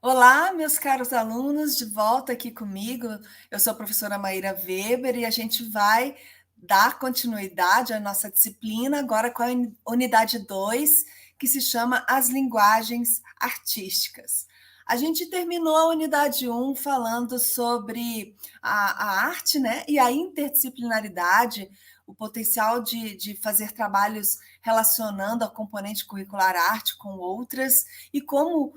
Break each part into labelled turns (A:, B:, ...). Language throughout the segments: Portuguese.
A: Olá, meus caros alunos, de volta aqui comigo. Eu sou a professora Maíra Weber e a gente vai dar continuidade à nossa disciplina agora com a unidade 2, que se chama As Linguagens Artísticas. A gente terminou a unidade 1 falando sobre a arte, né, e a interdisciplinaridade, o potencial de fazer trabalhos relacionando a componente curricular arte com outras, e como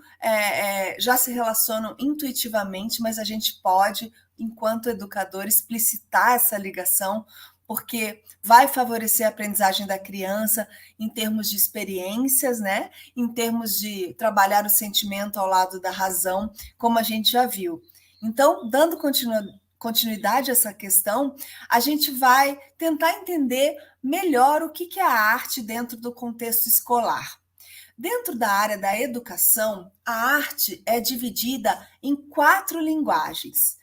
A: já se relacionam intuitivamente, mas a gente pode, enquanto educador, explicitar essa ligação, porque vai favorecer a aprendizagem da criança em termos de experiências, né? Em termos de trabalhar o sentimento ao lado da razão, como a gente já viu. Então, dando continuidade a essa questão, a gente vai tentar entender melhor o que é a arte dentro do contexto escolar. Dentro da área da educação, a arte é dividida em quatro linguagens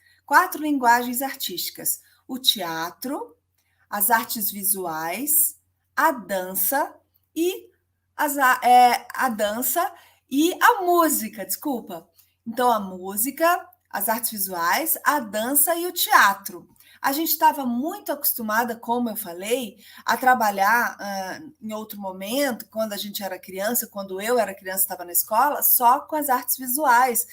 A: artísticas: o teatro, as artes visuais, a dança e a dança e a música, desculpa. Então, a música, as artes visuais, a dança e o teatro. A gente estava muito acostumada, como eu falei, a trabalhar em outro momento, quando a gente era criança, quando eu era criança, estava na escola, só com as artes visuais,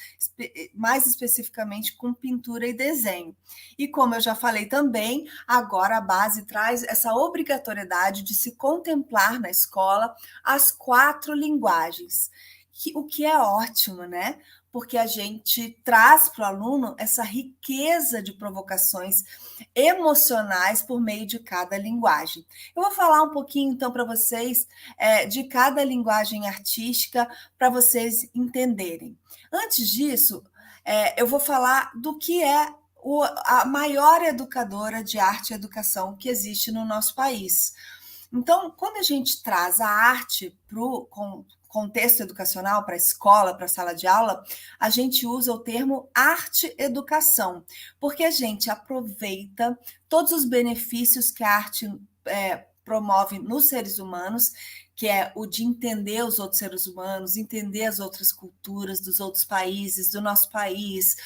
A: mais especificamente com pintura e desenho. E como eu já falei também, agora a base traz essa obrigatoriedade de se contemplar na escola as quatro linguagens, o que é ótimo, né? Porque a gente traz para o aluno essa riqueza de provocações emocionais por meio de cada linguagem. Eu vou falar um pouquinho, então, para vocês de cada linguagem artística, para vocês entenderem. Antes disso, eu vou falar do que é a maior educadora de arte e educação que existe no nosso país. Então, quando a gente traz a arte para o contexto educacional, para a escola, para a sala de aula, a gente usa o termo arte-educação, porque a gente aproveita todos os benefícios que a arte promove nos seres humanos, que é o de entender os outros seres humanos, entender as outras culturas dos outros países, do nosso país,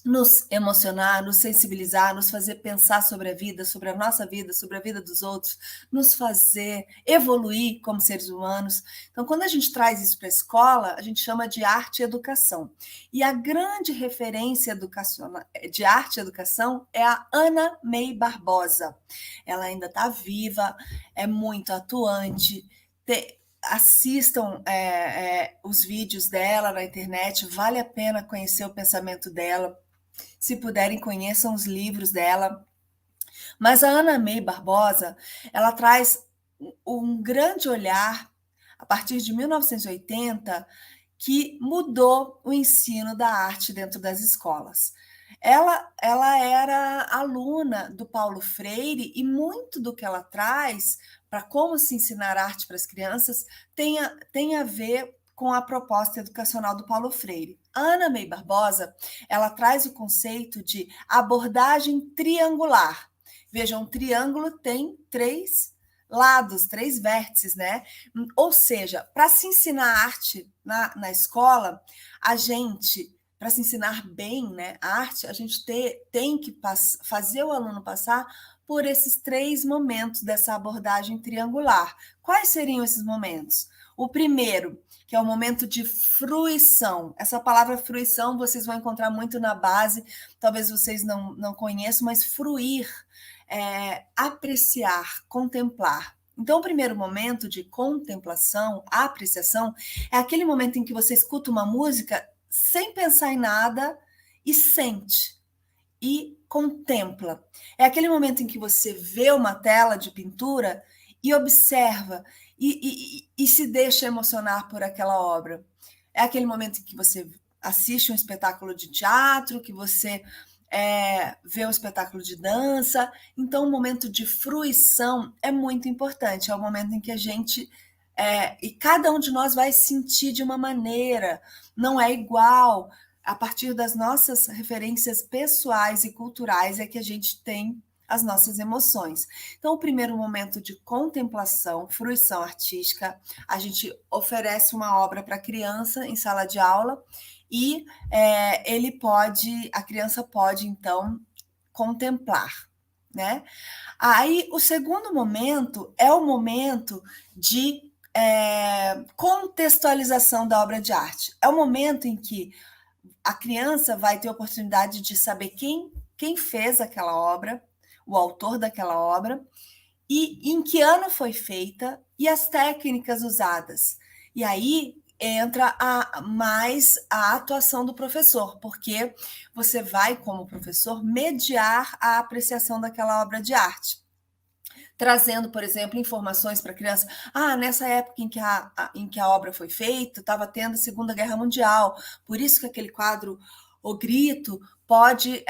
A: nos emocionar, nos sensibilizar, nos fazer pensar sobre a vida, sobre a nossa vida, sobre a vida dos outros, nos fazer evoluir como seres humanos. Então, quando a gente traz isso para a escola, a gente chama de arte e educação. E a grande referência de arte e educação é a Ana May Barbosa. Ela ainda está viva, é muito atuante, assistam os vídeos dela na internet, vale a pena conhecer o pensamento dela. Se puderem, conheçam os livros dela. Mas a Ana May Barbosa, ela traz um grande olhar, a partir de 1980, que mudou o ensino da arte dentro das escolas. Ela era aluna do Paulo Freire e muito do que ela traz para como se ensinar arte para as crianças tem a ver com a proposta educacional do Paulo Freire. A Ana May Barbosa, ela traz o conceito de abordagem triangular. Veja, um triângulo tem três lados, três vértices, né? Ou seja, para se ensinar arte na escola, a gente, para se ensinar bem, né, arte, a gente tem que fazer o aluno passar por esses três momentos dessa abordagem triangular. Quais seriam esses momentos? O primeiro, que é o momento de fruição. Essa palavra fruição vocês vão encontrar muito na base, talvez vocês não conheçam, mas fruir apreciar, contemplar. Então, o primeiro momento de contemplação, apreciação, é aquele momento em que você escuta uma música sem pensar em nada e sente e contempla. É aquele momento em que você vê uma tela de pintura e observa e se deixa emocionar por aquela obra. É aquele momento em que você assiste um espetáculo de teatro, que você ver um espetáculo de dança. Então, o momento de fruição é muito importante. É o momento em que a gente e cada um de nós vai sentir de uma maneira, não é igual. A partir das nossas referências pessoais e culturais é que a gente tem as nossas emoções. Então, o primeiro momento de contemplação, fruição artística, a gente oferece uma obra para criança em sala de aula e a criança pode, então, contemplar, né? Aí, o segundo momento é o momento de contextualização da obra de arte. É o momento em que a criança vai ter a oportunidade de saber quem fez aquela obra, o autor daquela obra, e em que ano foi feita e as técnicas usadas. E aí entra mais a atuação do professor, porque você vai, como professor, mediar a apreciação daquela obra de arte. Trazendo, por exemplo, informações para a criança. Nessa época em que a obra foi feita, estava tendo a Segunda Guerra Mundial, por isso que aquele quadro, O Grito, pode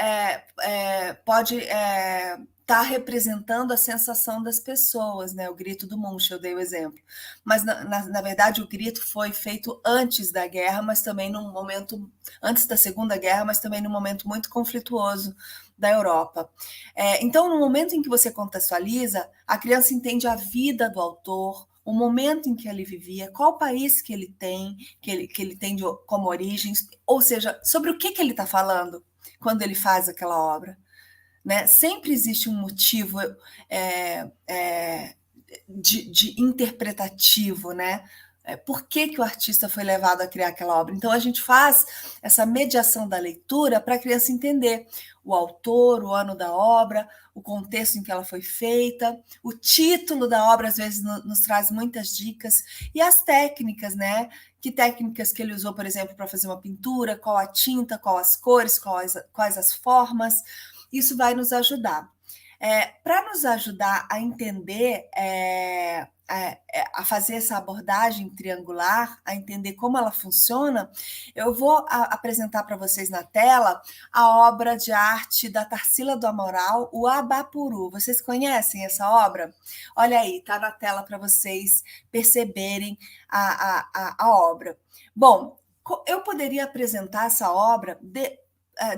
A: estar representando a sensação das pessoas, né? O grito do Munch, eu dei o exemplo. Mas, na verdade, o grito foi feito antes da guerra, mas também num momento, antes da Segunda Guerra, mas também num momento muito conflituoso da Europa. Então, no momento em que você contextualiza, a criança entende a vida do autor, o momento em que ele vivia, qual país que ele tem, como origem, ou seja, sobre o que ele está falando quando ele faz aquela obra. Né? Sempre existe um motivo de interpretativo, né? Por que o artista foi levado a criar aquela obra. Então, a gente faz essa mediação da leitura para a criança entender o autor, o ano da obra, o contexto em que ela foi feita, o título da obra, às vezes, nos traz muitas dicas, e as técnicas, né? Que técnicas que ele usou, por exemplo, para fazer uma pintura, qual a tinta, qual as cores, quais as formas. Isso vai nos ajudar. Para nos ajudar a entender, a fazer essa abordagem triangular, a entender como ela funciona, eu vou apresentar para vocês na tela a obra de arte da Tarsila do Amaral, o Abapuru. Vocês conhecem essa obra? Olha aí, está na tela para vocês perceberem a obra. Bom, eu poderia apresentar essa obra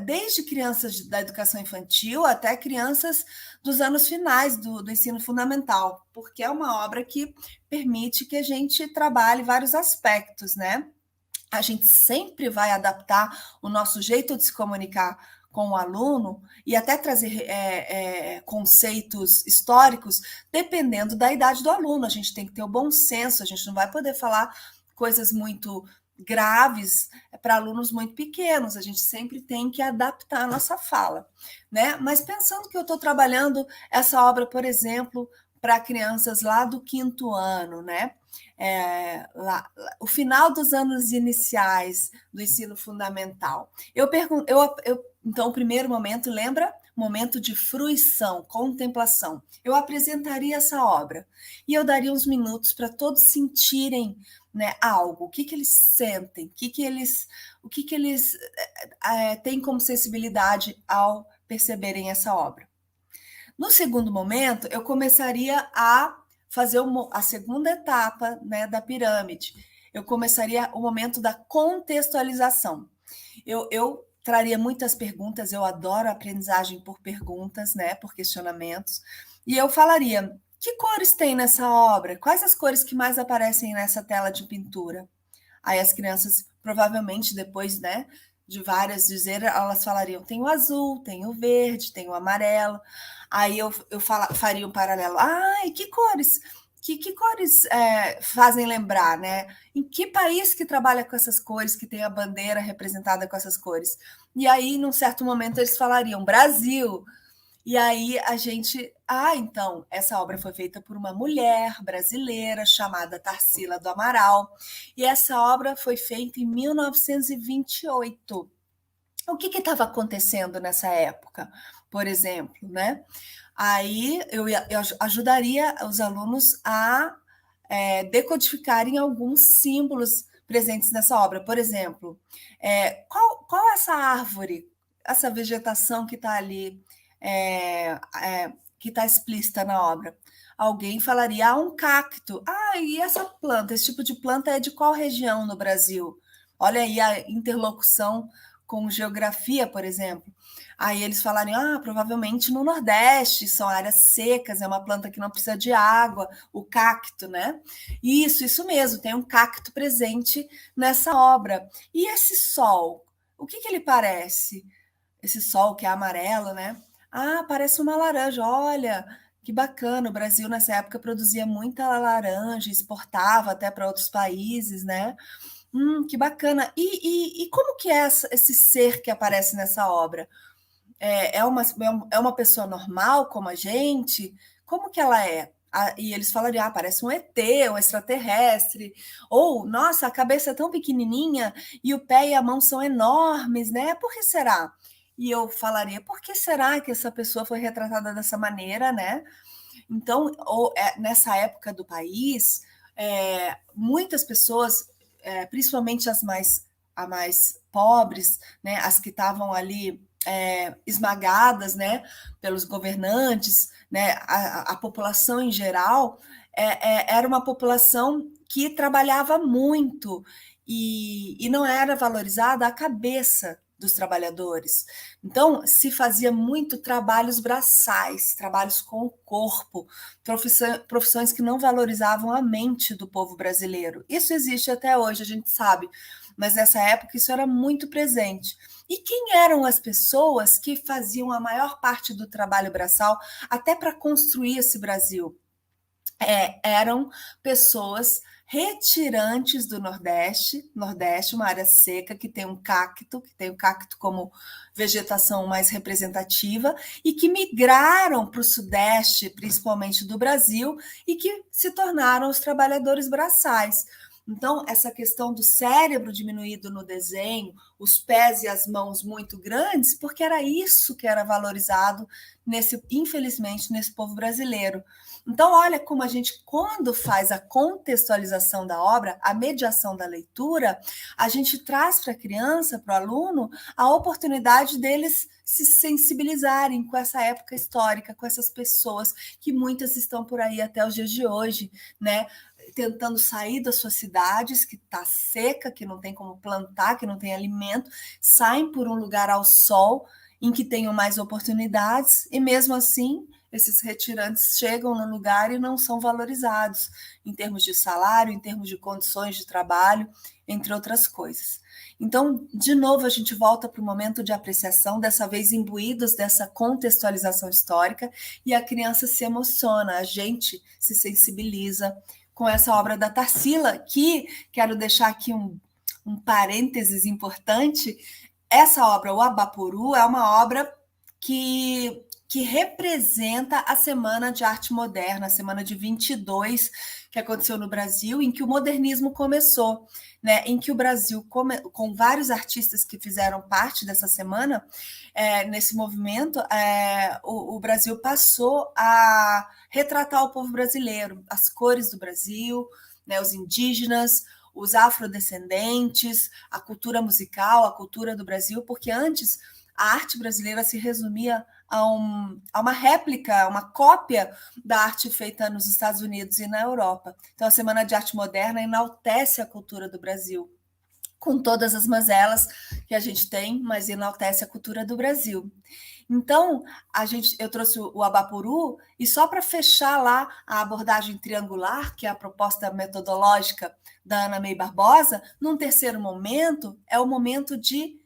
A: desde crianças da educação infantil até crianças dos anos finais do ensino fundamental, porque é uma obra que permite que a gente trabalhe vários aspectos, né? A gente sempre vai adaptar o nosso jeito de se comunicar com o aluno e até trazer conceitos históricos, dependendo da idade do aluno. A gente tem que ter o bom senso, a gente não vai poder falar coisas muito graves para alunos muito pequenos, a gente sempre tem que adaptar a nossa fala, né? Mas pensando que eu estou trabalhando essa obra, por exemplo, para crianças lá do 5º ano, né? O final dos anos iniciais do ensino fundamental. Então, o primeiro momento, lembra? Momento de fruição, contemplação. Eu apresentaria essa obra e eu daria uns minutos para todos sentirem, né, algo, o que eles sentem, o que eles têm como sensibilidade ao perceberem essa obra. No segundo momento, eu começaria a fazer a segunda etapa, né, da pirâmide. Eu começaria o momento da contextualização. Eu traria muitas perguntas, eu adoro a aprendizagem por perguntas, né, por questionamentos, e eu falaria: que cores tem nessa obra? Quais as cores que mais aparecem nessa tela de pintura? Aí as crianças, provavelmente, depois, né, de várias dizer, elas falariam: tem o azul, tem o verde, tem o amarelo. Aí eu faria um paralelo. E que cores? Que cores fazem lembrar, né? Em que país que trabalha com essas cores, que tem a bandeira representada com essas cores? E aí, num certo momento, eles falariam: Brasil. E aí a gente... então, essa obra foi feita por uma mulher brasileira chamada Tarsila do Amaral. E essa obra foi feita em 1928. O que estava acontecendo nessa época, por exemplo, né? Aí eu ajudaria os alunos a decodificarem alguns símbolos presentes nessa obra. Por exemplo, qual é essa árvore, essa vegetação que está ali, que está explícita na obra? Alguém falaria: um cacto. E essa planta, esse tipo de planta é de qual região no Brasil? Olha aí a interlocução com geografia, por exemplo. Aí eles falarem, provavelmente no Nordeste, são áreas secas, é uma planta que não precisa de água, o cacto, né? Isso mesmo, tem um cacto presente nessa obra. E esse sol, o que ele parece? Esse sol que é amarelo, né? Parece uma laranja, olha, que bacana, o Brasil nessa época produzia muita laranja, exportava até para outros países, né? Que bacana. E como que é esse ser que aparece nessa obra? É uma pessoa normal como a gente? Como que ela é? E eles falariam, parece um ET, um extraterrestre. Ou, nossa, a cabeça é tão pequenininha e o pé e a mão são enormes, né? Por que será? E eu falaria, por que será que essa pessoa foi retratada dessa maneira, né? Então, nessa época do país, muitas pessoas, principalmente as mais pobres, né, as que estavam ali esmagadas, né, pelos governantes, né, a população em geral, era uma população que trabalhava muito e não era valorizada a cabeça dos trabalhadores. Então, se fazia muito trabalhos braçais, trabalhos com o corpo, profissões que não valorizavam a mente do povo brasileiro. Isso existe até hoje, a gente sabe, mas nessa época isso era muito presente. E quem eram as pessoas que faziam a maior parte do trabalho braçal até para construir esse Brasil? Eram pessoas retirantes do Nordeste, uma área seca que tem o cacto como vegetação mais representativa, e que migraram para o Sudeste, principalmente do Brasil, e que se tornaram os trabalhadores braçais. Então, essa questão do cérebro diminuído no desenho, os pés e as mãos muito grandes, porque era isso que era valorizado, infelizmente, nesse povo brasileiro. Então, olha como a gente, quando faz a contextualização da obra, a mediação da leitura, a gente traz para a criança, para o aluno, a oportunidade deles se sensibilizarem com essa época histórica, com essas pessoas que muitas estão por aí até os dias de hoje, né? Tentando sair das suas cidades, que está seca, que não tem como plantar, que não tem alimento, saem por um lugar ao sol, em que tenham mais oportunidades, e mesmo assim esses retirantes chegam no lugar e não são valorizados em termos de salário, em termos de condições de trabalho, entre outras coisas. Então, de novo, a gente volta para o momento de apreciação, dessa vez imbuídos dessa contextualização histórica, e a criança se emociona, a gente se sensibiliza com essa obra da Tarsila, que, quero deixar aqui um parênteses importante, essa obra, o Abaporu, é uma obra que representa a Semana de Arte Moderna, a Semana de 22, que aconteceu no Brasil, em que o modernismo começou, né? Em que o Brasil, com vários artistas que fizeram parte dessa semana, nesse movimento, o Brasil passou a retratar o povo brasileiro, as cores do Brasil, né? Os indígenas, os afrodescendentes, a cultura musical, a cultura do Brasil, porque antes a arte brasileira se resumia a uma réplica, uma cópia da arte feita nos Estados Unidos e na Europa. Então, a Semana de Arte Moderna enaltece a cultura do Brasil, com todas as mazelas que a gente tem, mas enaltece a cultura do Brasil. Então, eu trouxe o Abaporu, e só para fechar lá a abordagem triangular, que é a proposta metodológica da Ana May Barbosa, num terceiro momento, é o momento de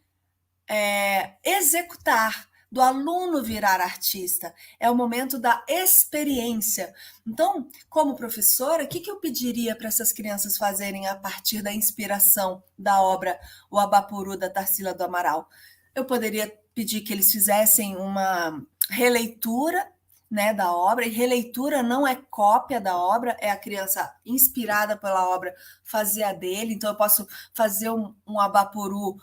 A: executar, do aluno virar artista, é o momento da experiência. Então, como professora, o que eu pediria para essas crianças fazerem a partir da inspiração da obra O Abaporu, da Tarsila do Amaral? Eu poderia pedir que eles fizessem uma releitura, né, da obra, e releitura não é cópia da obra, é a criança inspirada pela obra fazer a dele. Então, eu posso fazer um Abaporu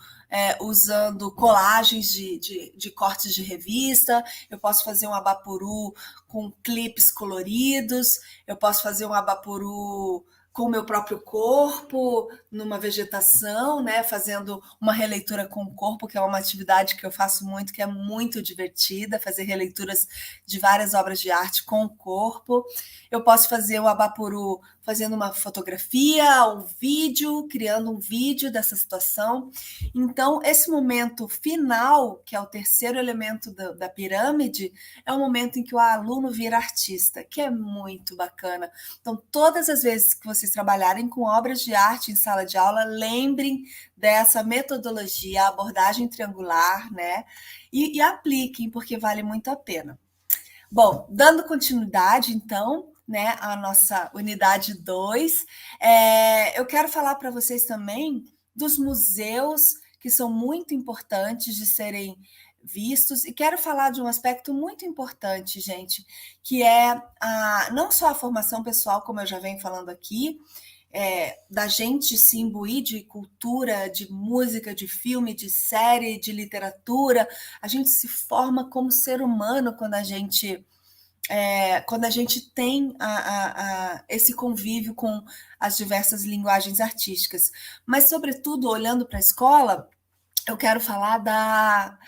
A: usando colagens de cortes de revista, eu posso fazer um Abaporu com clipes coloridos, eu posso fazer um Abaporu com o meu próprio corpo, numa vegetação, né, fazendo uma releitura com o corpo, que é uma atividade que eu faço muito, que é muito divertida, fazer releituras de várias obras de arte com o corpo. Eu posso fazer o Abapuru fazendo uma fotografia, um vídeo, criando um vídeo dessa situação. Então, esse momento final, que é o terceiro elemento da pirâmide, é o momento em que o aluno vira artista, que é muito bacana. Então, todas as vezes que vocês trabalharem com obras de arte em sala de aula, lembrem dessa metodologia, a abordagem triangular, né? E apliquem, porque vale muito a pena. Bom, dando continuidade, então, né, à nossa unidade 2, eu quero falar para vocês também dos museus que são muito importantes de serem vistos, e quero falar de um aspecto muito importante, gente, que é não só a formação pessoal, como eu já venho falando aqui, da gente se imbuir de cultura, de música, de filme, de série, de literatura. A gente se forma como ser humano quando a gente tem esse convívio com as diversas linguagens artísticas. Mas, sobretudo, olhando para a escola, eu quero falar da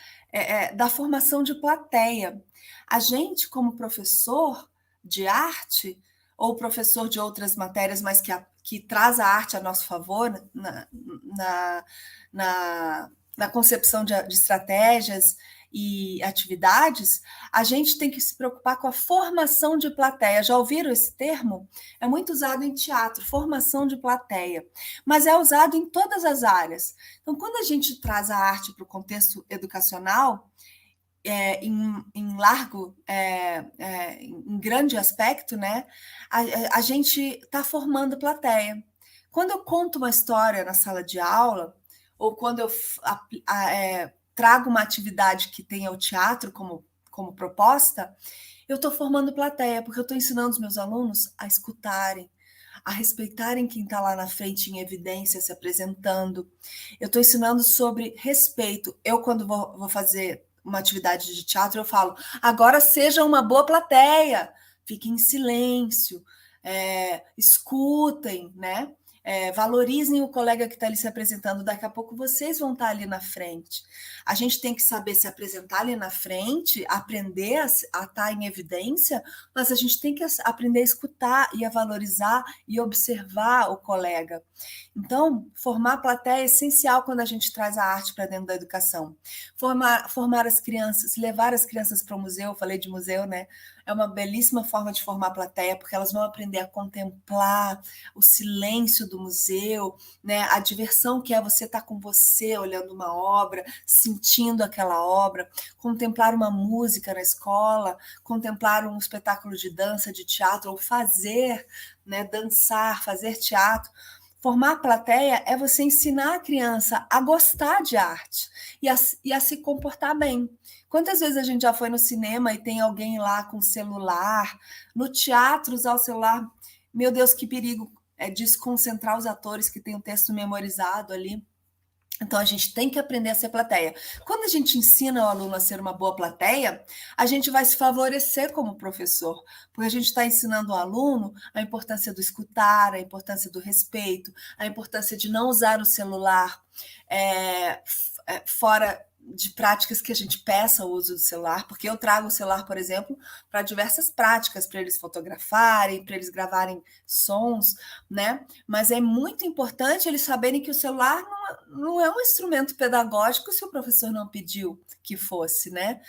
A: formação de plateia. A gente, como professor de arte, ou professor de outras matérias, mas que traz a arte a nosso favor na concepção de estratégias e atividades, a gente tem que se preocupar com a formação de plateia. Já ouviram esse termo? É muito usado em teatro, formação de plateia, mas é usado em todas as áreas. Então, quando a gente traz a arte para o contexto educacional, em largo, em grande aspecto, né, a gente está formando plateia. Quando eu conto uma história na sala de aula, ou quando eu trago uma atividade que tenha o teatro como proposta, eu estou formando plateia, porque eu estou ensinando os meus alunos a escutarem, a respeitarem quem está lá na frente em evidência, se apresentando. Eu estou ensinando sobre respeito. Eu, quando vou fazer uma atividade de teatro, eu falo, agora seja uma boa plateia, fiquem em silêncio, escutem, né? Valorizem o colega que está ali se apresentando, daqui a pouco vocês vão estar ali na frente. A gente tem que saber se apresentar ali na frente, aprender a estar em evidência, mas a gente tem que aprender a escutar e a valorizar e observar o colega. Então, formar a plateia é essencial quando a gente traz a arte para dentro da educação. Formar as crianças, levar as crianças para o museu, eu falei de museu, né? É uma belíssima forma de formar a plateia, porque elas vão aprender a contemplar o silêncio do museu, né? A diversão que é você estar com você olhando uma obra, sentindo aquela obra, contemplar uma música na escola, contemplar um espetáculo de dança, de teatro, ou fazer, né? Dançar, fazer teatro. Formar a plateia é você ensinar a criança a gostar de arte e a se comportar bem. Quantas vezes a gente já foi no cinema e tem alguém lá com celular, no teatro usar o celular? Meu Deus, que perigo desconcentrar os atores que têm o texto memorizado ali. Então, a gente tem que aprender a ser plateia. Quando a gente ensina o aluno a ser uma boa plateia, a gente vai se favorecer como professor, porque a gente está ensinando o aluno a importância do escutar, a importância do respeito, a importância de não usar o celular fora de práticas que a gente peça o uso do celular, porque eu trago o celular, por exemplo, para diversas práticas, para eles fotografarem, para eles gravarem sons, né? Mas é muito importante eles saberem que o celular não é um instrumento pedagógico se o professor não pediu que fosse, né?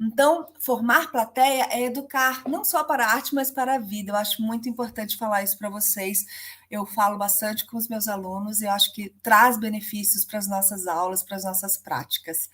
A: Então, formar plateia é educar não só para a arte, mas para a vida. Eu acho muito importante falar isso para vocês. Eu falo bastante com os meus alunos e eu acho que traz benefícios para as nossas aulas, para as nossas práticas.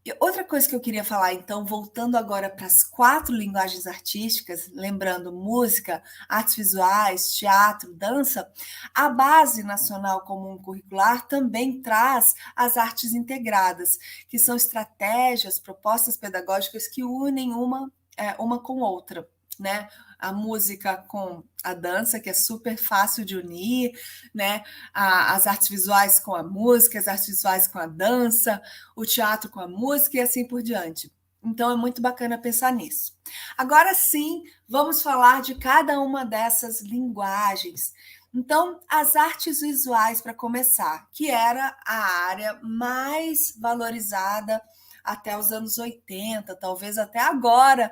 A: E outra coisa que eu queria falar, então, voltando agora para as 4 linguagens artísticas, lembrando música, artes visuais, teatro, dança, a Base Nacional Comum Curricular também traz as artes integradas, que são estratégias, propostas pedagógicas que unem uma com outra, né? A música com a dança, que é super fácil de unir, né? As artes visuais com a música, as artes visuais com a dança, o teatro com a música e assim por diante. Então, é muito bacana pensar nisso. Agora sim, vamos falar de cada uma dessas linguagens. Então, as artes visuais, para começar, que era a área mais valorizada até os anos 80, talvez até agora,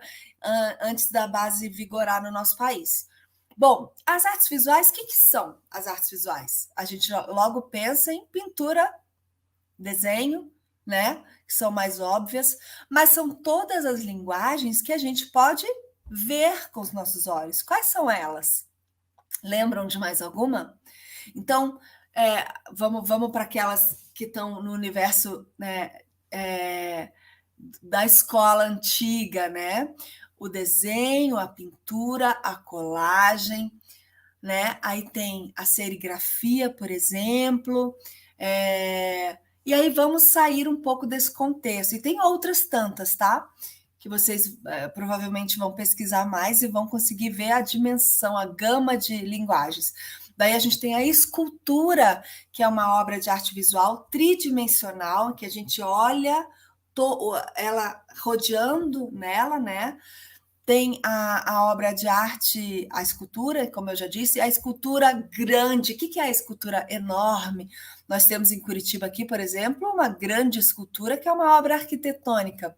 A: antes da base vigorar no nosso país. Bom, as artes visuais, o que são as artes visuais? A gente logo pensa em pintura, desenho, né? Que são mais óbvias, mas são todas as linguagens que a gente pode ver com os nossos olhos. Quais são elas? Lembram de mais alguma? Então, vamos para aquelas que estão no universo, né, da escola antiga, né? O desenho, a pintura, a colagem, né? Aí tem a serigrafia, por exemplo. E aí vamos sair um pouco desse contexto. E tem outras tantas, tá? Que vocês provavelmente vão pesquisar mais e vão conseguir ver a dimensão, a gama de linguagens. Daí a gente tem a escultura, que é uma obra de arte visual tridimensional, que a gente olha ela rodeando nela, né? Tem a obra de arte, a escultura, como eu já disse, a escultura grande. O que é a escultura enorme? Nós temos em Curitiba aqui, por exemplo, uma grande escultura que é uma obra arquitetônica.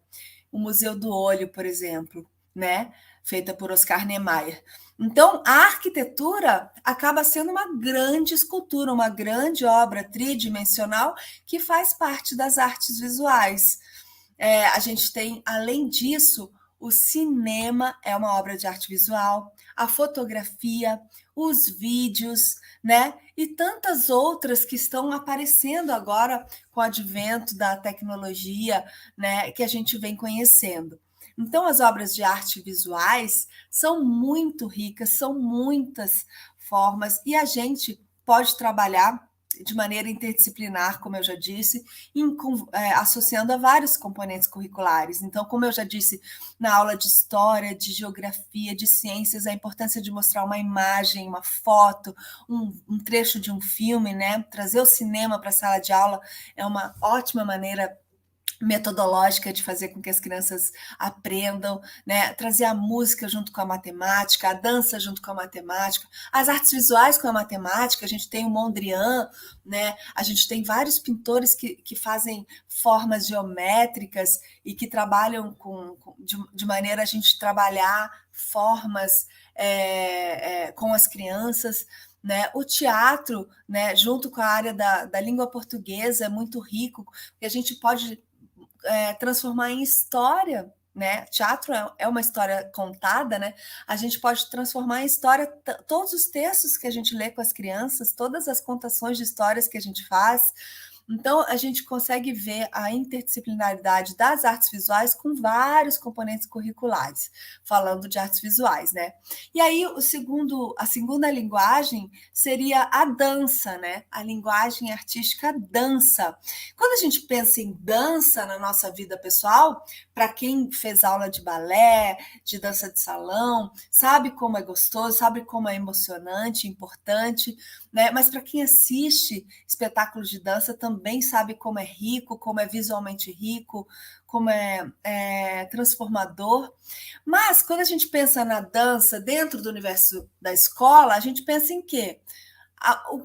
A: O Museu do Olho, por exemplo, né? Feita por Oscar Niemeyer. Então, a arquitetura acaba sendo uma grande escultura, uma grande obra tridimensional que faz parte das artes visuais. A gente tem, além disso, o cinema é uma obra de arte visual, a fotografia, os vídeos, né? E tantas outras que estão aparecendo agora com o advento da tecnologia, né? Que a gente vem conhecendo. Então, as obras de arte visuais são muito ricas, são muitas formas, e a gente pode trabalhar de maneira interdisciplinar, como eu já disse, associando a vários componentes curriculares. Então, como eu já disse na aula de história, de geografia, de ciências, a importância de mostrar uma imagem, uma foto, um trecho de um filme, né? Trazer o cinema para a sala de aula é uma ótima maneira metodológica de fazer com que as crianças aprendam, né? Trazer a música junto com a matemática, a dança junto com a matemática, as artes visuais com a matemática. A gente tem o Mondrian, né? A gente tem vários pintores que fazem formas geométricas e que trabalham de maneira a gente trabalhar formas com as crianças. Né? O teatro, né, junto com a área da língua portuguesa, é muito rico, porque a gente pode transformar em história, né? Teatro é uma história contada, né? A gente pode transformar em história todos os textos que a gente lê com as crianças, todas as contações de histórias que a gente faz. Então, a gente consegue ver a interdisciplinaridade das artes visuais com vários componentes curriculares, falando de artes visuais, né? E aí, a segunda linguagem seria a dança, né? A linguagem artística dança. Quando a gente pensa em dança na nossa vida pessoal, para quem fez aula de balé, de dança de salão, sabe como é gostoso, sabe como é emocionante, importante, né? Mas para quem assiste espetáculos de dança também sabe como é rico, como é visualmente rico, como é transformador. Mas quando a gente pensa na dança dentro do universo da escola, a gente pensa em quê?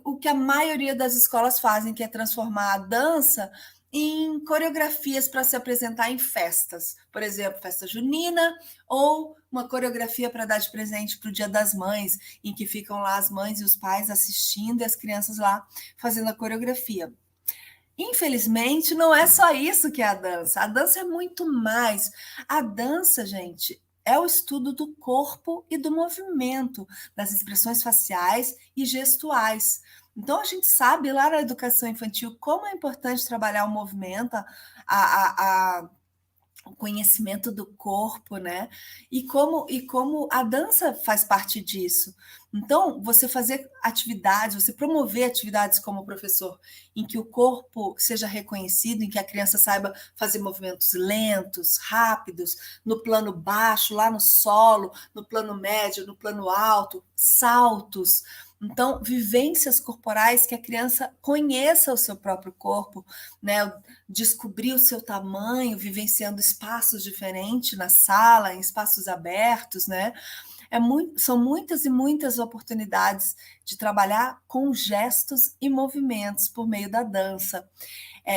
A: O que a maioria das escolas fazem, que é transformar a dança em coreografias para se apresentar em festas, por exemplo, festa junina, ou uma coreografia para dar de presente para o Dia das Mães, em que ficam lá as mães e os pais assistindo e as crianças lá fazendo a coreografia. Infelizmente, não é só isso que é a dança. A dança é muito mais. A dança, gente, é o estudo do corpo e do movimento, das expressões faciais e gestuais. Então, a gente sabe lá na educação infantil como é importante trabalhar o movimento, o conhecimento do corpo, né? E como a dança faz parte disso. Então, você fazer atividades, você promover atividades como professor, em que o corpo seja reconhecido, em que a criança saiba fazer movimentos lentos, rápidos, no plano baixo, lá no solo, no plano médio, no plano alto, saltos. Então, vivências corporais que a criança conheça o seu próprio corpo, né? Descobrir o seu tamanho, vivenciando espaços diferentes na sala, em espaços abertos, né? São muitas e muitas oportunidades de trabalhar com gestos e movimentos por meio da dança,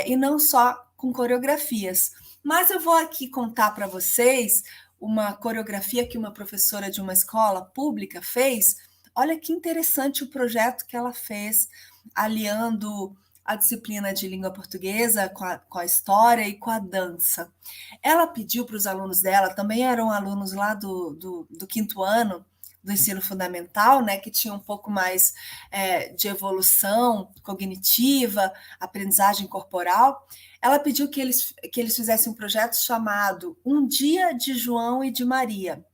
A: e não só com coreografias. Mas eu vou aqui contar para vocês uma coreografia que uma professora de uma escola pública fez. Olha que interessante o projeto que ela fez, aliando a disciplina de língua portuguesa com a história e com a dança. Ela pediu para os alunos dela, também eram alunos lá do quinto ano do ensino fundamental, né, que tinham um pouco mais de evolução cognitiva, aprendizagem corporal. Ela pediu que eles fizessem um projeto chamado Um Dia de João e de Maria,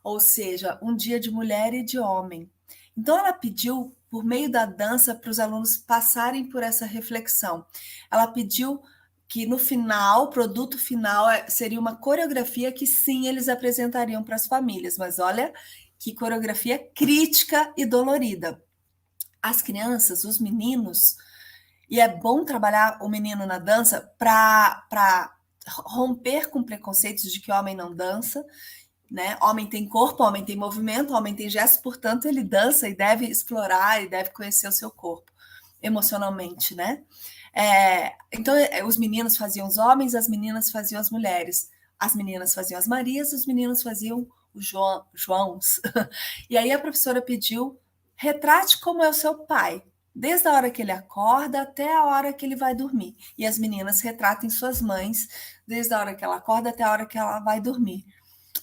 A: ou seja, um dia de mulher e de homem. Então, ela pediu, por meio da dança, para os alunos passarem por essa reflexão. Ela pediu que no final, o produto final seria uma coreografia que sim, eles apresentariam para as famílias, mas olha que coreografia crítica e dolorida. As crianças, os meninos, e é bom trabalhar o menino na dança para romper com preconceitos de que homem não dança, né? Homem tem corpo, homem tem movimento, homem tem gesto, portanto, ele dança e deve explorar e deve conhecer o seu corpo emocionalmente, né? Então, os meninos faziam os homens, as meninas faziam as mulheres. As meninas faziam as Marias, os meninos faziam os Joãos. E aí a professora pediu, retrate como é o seu pai, desde a hora que ele acorda até a hora que ele vai dormir. E as meninas retratem suas mães, desde a hora que ela acorda até a hora que ela vai dormir.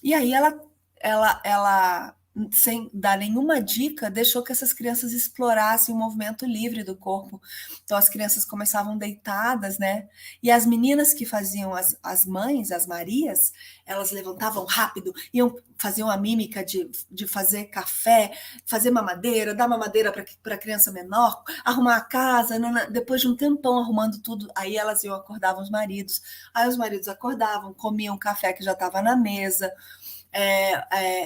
A: E aí ela, sem dar nenhuma dica, deixou que essas crianças explorassem o movimento livre do corpo. Então as crianças começavam deitadas, né? E as meninas que faziam as mães, as Marias, elas levantavam rápido, faziam a mímica de fazer café, fazer mamadeira, dar mamadeira para a criança menor, arrumar a casa, depois de um tempão arrumando tudo, aí elas acordavam os maridos, aí os maridos acordavam, comiam o café que já estava na mesa,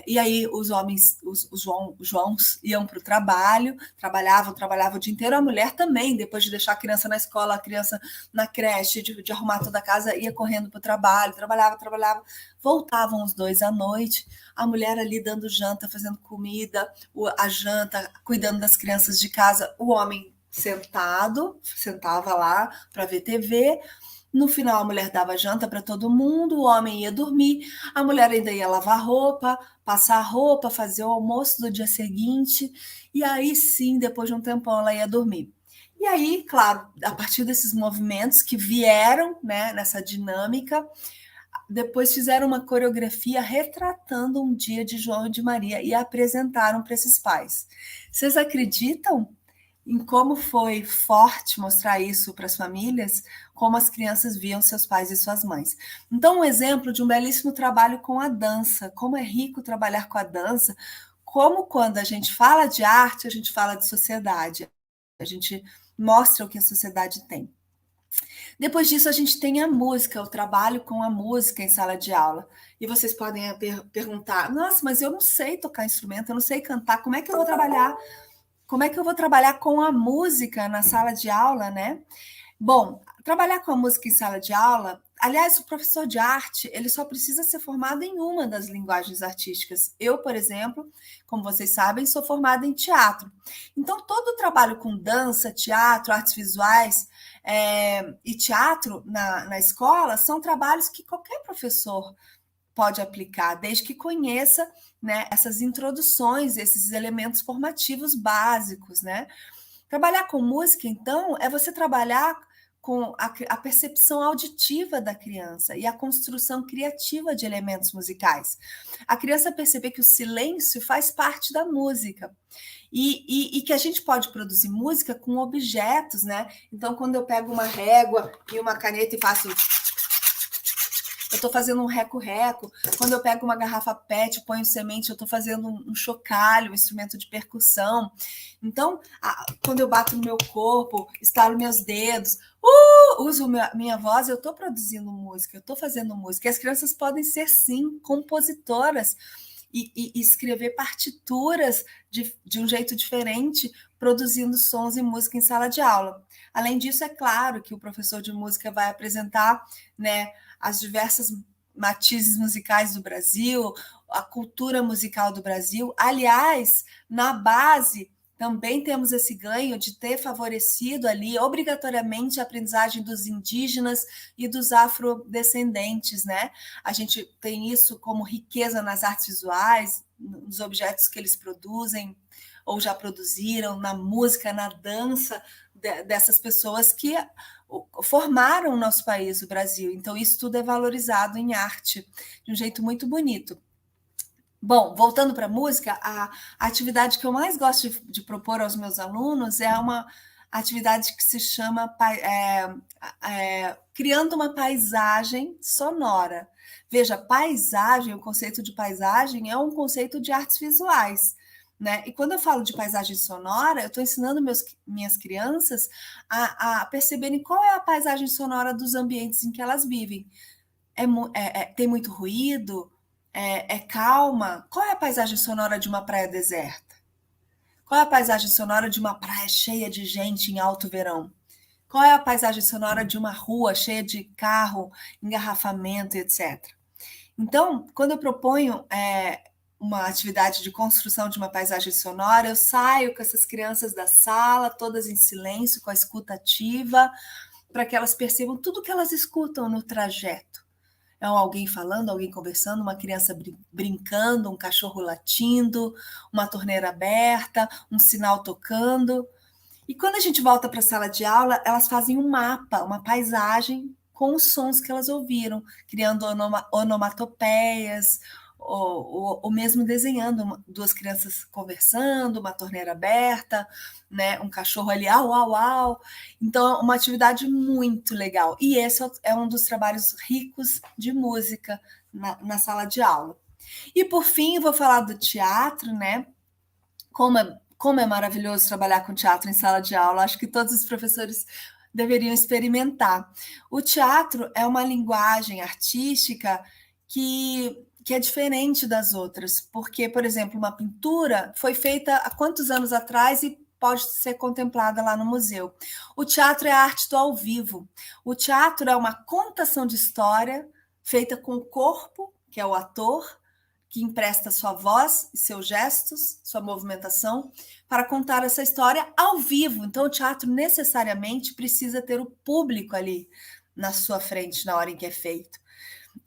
A: e aí os homens, os Joãos iam para o trabalho, trabalhavam o dia inteiro, a mulher também, depois de deixar a criança na escola, a criança na creche, de arrumar toda a casa, ia correndo para o trabalho, trabalhava, voltavam os dois à noite, a mulher ali dando janta, fazendo comida, a janta, cuidando das crianças de casa, o homem sentava lá para ver TV. No final, a mulher dava janta para todo mundo, o homem ia dormir, a mulher ainda ia lavar roupa, passar roupa, fazer o almoço do dia seguinte, e aí sim, depois de um tempão, ela ia dormir. E aí, claro, a partir desses movimentos que vieram, né, nessa dinâmica, depois fizeram uma coreografia retratando um dia de João e de Maria e apresentaram para esses pais. Vocês acreditam em como foi forte mostrar isso para as famílias, como as crianças viam seus pais e suas mães? Então, um exemplo de um belíssimo trabalho com a dança, como é rico trabalhar com a dança, como quando a gente fala de arte, a gente fala de sociedade, a gente mostra o que a sociedade tem. Depois disso, a gente tem a música, o trabalho com a música em sala de aula. E vocês podem perguntar, nossa, mas eu não sei tocar instrumento, eu não sei cantar, como é que eu vou trabalhar? Como é que eu vou trabalhar com a música na sala de aula, né? Bom, trabalhar com a música em sala de aula, aliás, o professor de arte, ele só precisa ser formado em uma das linguagens artísticas. Eu, por exemplo, como vocês sabem, sou formada em teatro. Então, todo o trabalho com dança, teatro, artes visuais e teatro na escola são trabalhos que qualquer professor pode aplicar, desde que conheça, né, essas introduções, esses elementos formativos básicos, né? Trabalhar com música, então, é você trabalhar com a percepção auditiva da criança e a construção criativa de elementos musicais. A criança perceber que o silêncio faz parte da música e que a gente pode produzir música com objetos, né? Então, quando eu pego uma régua e uma caneta e faço... eu estou fazendo um reco-reco. Quando eu pego uma garrafa PET, ponho semente, eu estou fazendo um chocalho, um instrumento de percussão. Então, quando eu bato no meu corpo, estalo meus dedos, uso minha voz, eu estou produzindo música, eu estou fazendo música. E as crianças podem ser, sim, compositoras e escrever partituras de um jeito diferente, produzindo sons e música em sala de aula. Além disso, é claro que o professor de música vai apresentar, né, as diversas matizes musicais do Brasil, a cultura musical do Brasil. Aliás, na base, também temos esse ganho de ter favorecido ali obrigatoriamente a aprendizagem dos indígenas e dos afrodescendentes, né? A gente tem isso como riqueza nas artes visuais, nos objetos que eles produzem ou já produziram, na música, na dança dessas pessoas que formaram o nosso país, o Brasil. Então, isso tudo é valorizado em arte de um jeito muito bonito. Bom, voltando para a música, a atividade que eu mais gosto de propor aos meus alunos é uma atividade que se chama criando uma paisagem sonora. Veja, paisagem, o conceito de paisagem é um conceito de artes visuais, né? E quando eu falo de paisagem sonora, eu estou ensinando minhas crianças a perceberem qual é a paisagem sonora dos ambientes em que elas vivem. Tem muito ruído? É calma? Qual é a paisagem sonora de uma praia deserta? Qual é a paisagem sonora de uma praia cheia de gente em alto verão? Qual é a paisagem sonora de uma rua cheia de carro, engarrafamento, etc. Então, quando eu proponho uma atividade de construção de uma paisagem sonora, eu saio com essas crianças da sala, todas em silêncio, com a escuta ativa, para que elas percebam tudo que elas escutam no trajeto. É alguém falando, alguém conversando, uma criança brincando, um cachorro latindo, uma torneira aberta, um sinal tocando. E quando a gente volta para a sala de aula, elas fazem um mapa, uma paisagem com os sons que elas ouviram, criando onomatopeias, ou mesmo desenhando duas crianças conversando, uma torneira aberta, né, um cachorro ali, au, au, au. Então, é uma atividade muito legal. E esse é um dos trabalhos ricos de música na sala de aula. E, por fim, eu vou falar do teatro, né? Como é maravilhoso trabalhar com teatro em sala de aula. Acho que todos os professores deveriam experimentar. O teatro é uma linguagem artística que é diferente das outras, porque, por exemplo, uma pintura foi feita há quantos anos atrás e pode ser contemplada lá no museu. O teatro é a arte do ao vivo. O teatro é uma contação de história feita com o corpo, que é o ator, que empresta sua voz, seus gestos, sua movimentação, para contar essa história ao vivo. Então, o teatro necessariamente precisa ter o público ali na sua frente na hora em que é feito.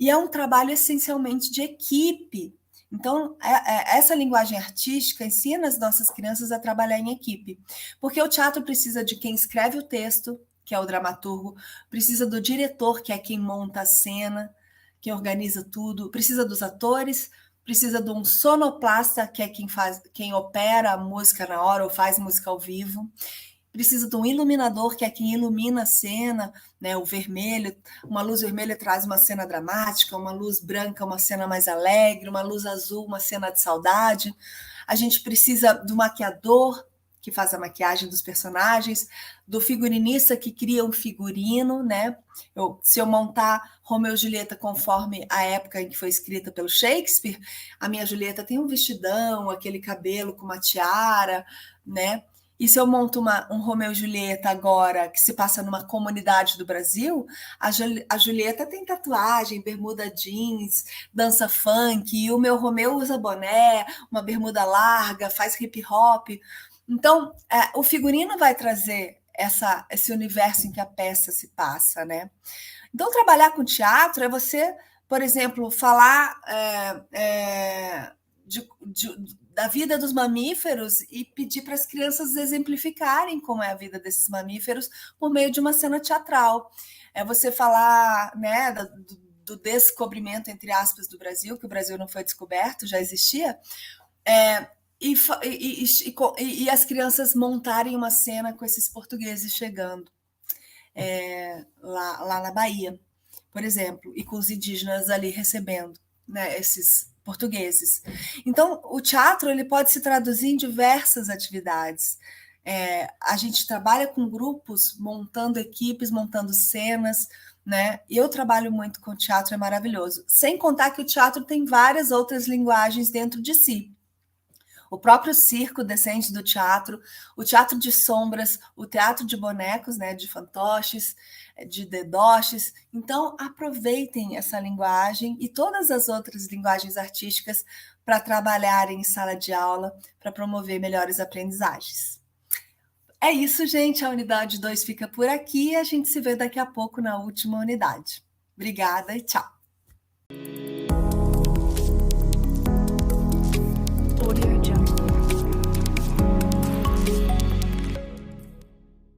A: E é um trabalho essencialmente de equipe. Então, essa linguagem artística ensina as nossas crianças a trabalhar em equipe, porque o teatro precisa de quem escreve o texto, que é o dramaturgo, precisa do diretor, que é quem monta a cena, quem organiza tudo, precisa dos atores, precisa de um sonoplasta, que é quem opera a música na hora ou faz música ao vivo. Precisa de um iluminador, que é quem ilumina a cena, né? O vermelho, uma luz vermelha traz uma cena dramática, uma luz branca, uma cena mais alegre, uma luz azul, uma cena de saudade. A gente precisa do maquiador, que faz a maquiagem dos personagens, do figurinista, que cria um figurino, né? Se eu montar Romeu e Julieta conforme a época em que foi escrita pelo Shakespeare, a minha Julieta tem um vestidão, aquele cabelo com uma tiara, né? E se eu monto um Romeu e Julieta agora, que se passa numa comunidade do Brasil, a Julieta tem tatuagem, bermuda jeans, dança funk, e o meu Romeu usa boné, uma bermuda larga, faz hip hop. Então, o figurino vai trazer esse universo em que a peça se passa, né? Então, trabalhar com teatro é você, por exemplo, falar da vida dos mamíferos e pedir para as crianças exemplificarem como é a vida desses mamíferos por meio de uma cena teatral. É você falar, né, do descobrimento, entre aspas, do Brasil, que o Brasil não foi descoberto, já existia, e as crianças montarem uma cena com esses portugueses chegando lá na Bahia, por exemplo, e com os indígenas ali recebendo, né, esses portugueses. Então, o teatro ele pode se traduzir em diversas atividades. A gente trabalha com grupos, montando equipes, montando cenas, né? Eu trabalho muito com teatro, é maravilhoso. Sem contar que o teatro tem várias outras linguagens dentro de si. O próprio circo descende do teatro, o teatro de sombras, o teatro de bonecos, né, de fantoches, de dedoches. Então, aproveitem essa linguagem e todas as outras linguagens artísticas para trabalhar em sala de aula, para promover melhores aprendizagens. É isso, gente. A unidade 2 fica por aqui e a gente se vê daqui a pouco na última unidade. Obrigada e tchau.